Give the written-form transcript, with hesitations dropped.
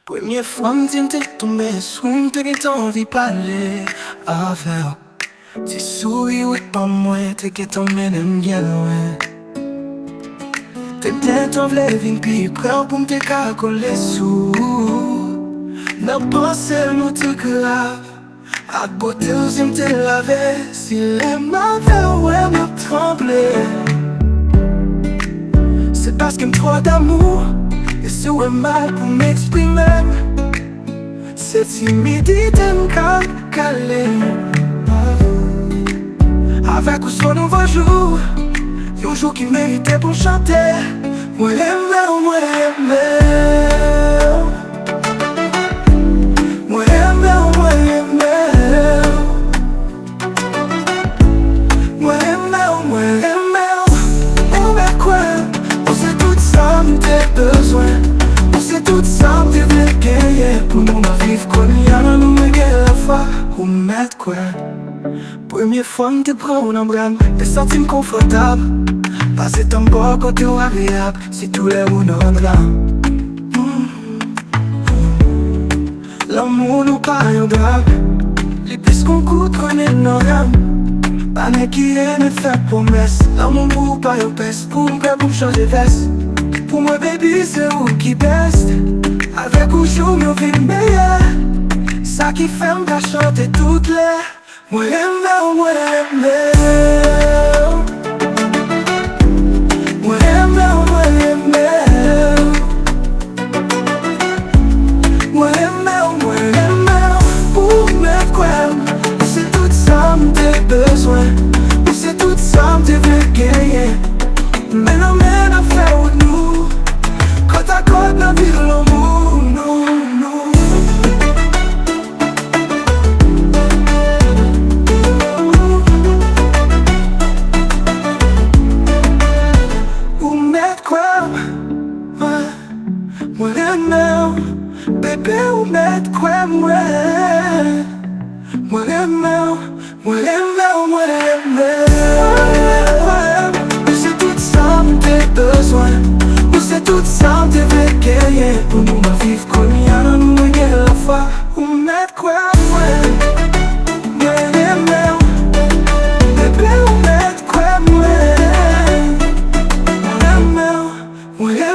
Première fois m'dit t'es tombé sous m'te qu'est envie parler avec. Tu souris ou pas moi, t'es qu'est emmène bien loin. T'es bien t'en v'lait v'in pi prêt pour m'te coller sous. N'a pensé nous te grave. À beauté aux m'te laver. Si les m'avait ouais m'a tremblé. C'est parce qu'il me trop d'amour. Et c'est ouais mal pour m'exprimer. Cette timidité me calée. Avec ou son nouveau jour, un jour qui méritait pour chanter. Moi MÈ'w, moi MÈ'w. Moi MÈ'w, moi MÈ'w. Moi MÈ'w, moi MÈ'w. On met quoi? On sait tout ça, m'te besoin. On sait tout ça, m'te veux gagner. Pour nous ma vivre qu'on y a dans nous me la foi. On met quoi? Première fois m'te prends un embrame. T'es senti confortable. Passer ton beau côté agréable. Si tous les mots nous rendra. L'amour nous paraît un drame. Les plus qu'on coûte connaît nos rames. Pas n'est qui est ne fait promesse. L'amour pour pas un peste. Pour me faire pour changer veste. Pour moi baby c'est où qui best. Avec ou jour mieux vie meilleure. Ça qui fait me chanter toutes les. Moi MÈ'w, moi MÈ'w. Moi MÈ'w, moi MÈ'w. Moi MÈ'w, moi MÈ'w. Pour MÈT KWÈ'M. C'est tout ça m'te besoin. C'est tout ça m'te veux gagner. Mais non mais n'a fait ou nous. Côte à côte n'a vu l'amour. Non, non. Moi MÈ'w, bébé ou MèT KWÈ'M, ouais. Moi Mè'w, moi Mè'w, moi Mè'w. C'est tout ça m'te besoin. C'est tout ça m'te veux gagner. Pour nous ma vivre qu'on y a dans nous me la foi. Ou MèT KWÈ'M, ouais. Moi Mè'w, bébé ou MèT KWÈ'M, ouais. Moi Mè'w, moi Mè'w.